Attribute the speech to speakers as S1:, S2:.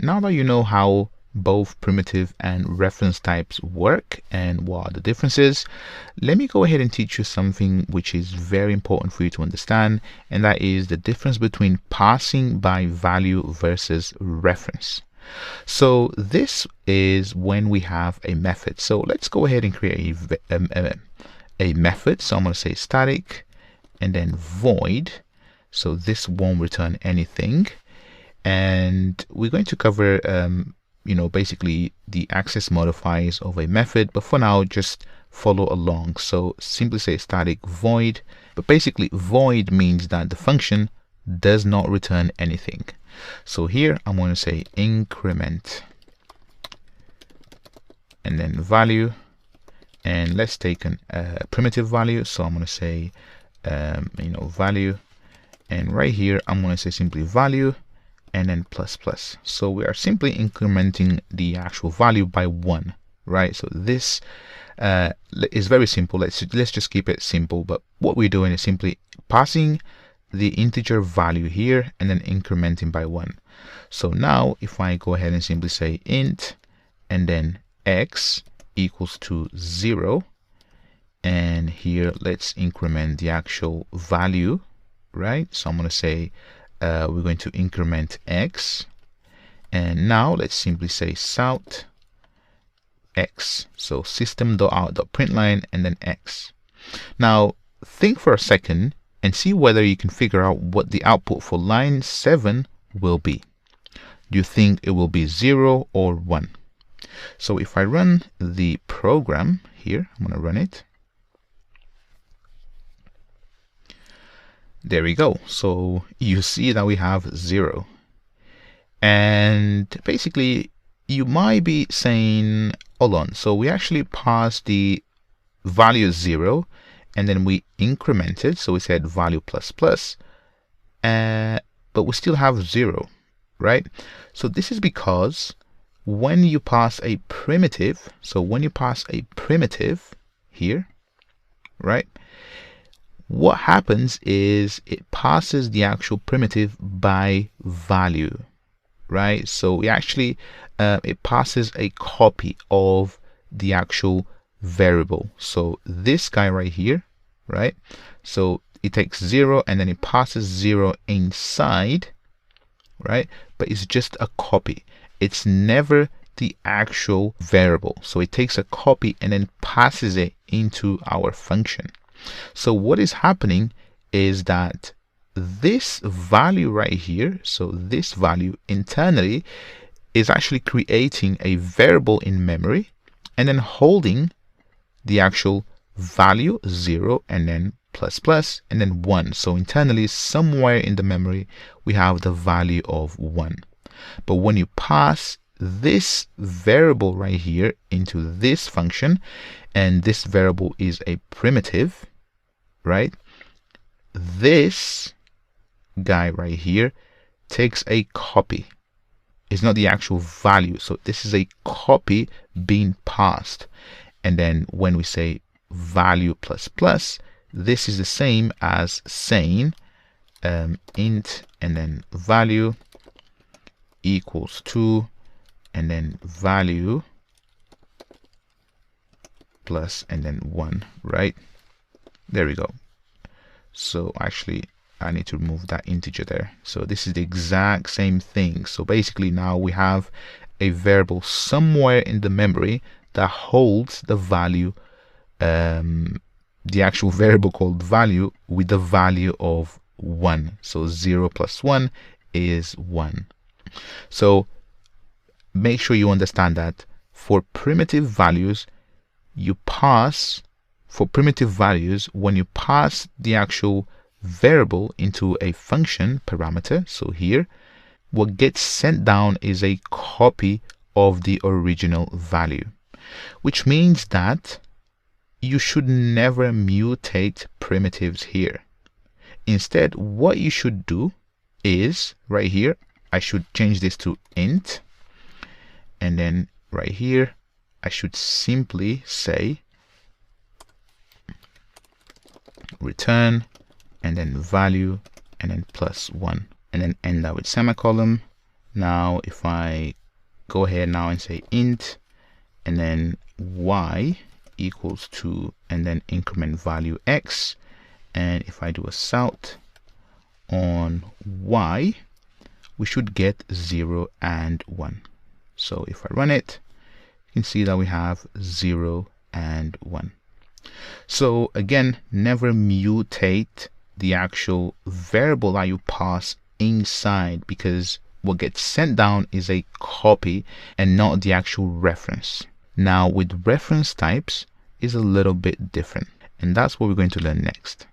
S1: now that you know how both primitive and reference types work and what are the differences, let me go ahead and teach you something which is very important for you to understand, and that is the difference between passing by value versus reference. So this is when we have a method. So let's go ahead and create a method. So I'm going to say static and then void. So this won't return anything. And we're going to cover basically the access modifiers of a method, but for now just follow along. So simply say static void, but basically void means that the function does not return anything. So here I'm going to say increment and then value, and let's take a primitive value. So I'm going to say value, and right here I'm going to say simply value and then plus plus. So we are simply incrementing the actual value by 1, right? So this is very simple. Let's just keep it simple, but what we're doing is simply passing the integer value here and then incrementing by 1. So now if I go ahead and simply say int and then x equals to 0, and here let's increment the actual value, right? So I'm going to say we're going to increment x, and now let's simply say south x. So system.out.println and then x. Now think for a second and see whether you can figure out what the output for line 7 will be. Do you think it will be 0 or 1? So if I run the program here, I'm going to run it. There we go. So you see that we have 0. And basically you might be saying, hold on, so we actually passed the value 0 and then we incremented, so we said value plus plus, but we still have 0, right? So this is because when you pass a primitive, so when you pass a primitive here, right, what happens is it passes the actual primitive by value, right? So we actually it passes a copy of the actual variable. So this guy right here, right? So it takes 0 and then it passes 0 inside, right? But it's just a copy. It's never the actual variable. So it takes a copy and then passes it into our function. So what is happening is that this value right here, so this value internally is actually creating a variable in memory and then holding the actual value 0 and then plus plus and then 1. So internally somewhere in the memory we have the value of 1. But when you pass this variable right here into this function, and this variable is a primitive, right, this guy right here takes a copy. It's not the actual value. So this is a copy being passed. And then when we say value plus plus, this is the same as saying int and then value equals to and then value plus and then 1, right? There we go. So actually I need to remove that integer there. So this is the exact same thing. So basically now we have a variable somewhere in the memory that holds the value, the actual variable called value, with the value of 1. So 0 plus 1 is 1. So make sure you understand that for primitive values, when you pass the actual variable into a function parameter, so here, what gets sent down is a copy of the original value, which means that you should never mutate primitives here. Instead, what you should do is right here, I should change this to int, and then right here I should simply say return and then value and then plus 1, and then end that with semicolon, Now if I go ahead now and say int and then y equals to and then increment value x, and if I do a salt on y, we should get 0 and 1. So if I run it, you can see that we have 0 and 1. So again, never mutate the actual variable that you pass inside, because what gets sent down is a copy and not the actual reference. Now with reference types is a little bit different, and that's what we're going to learn next.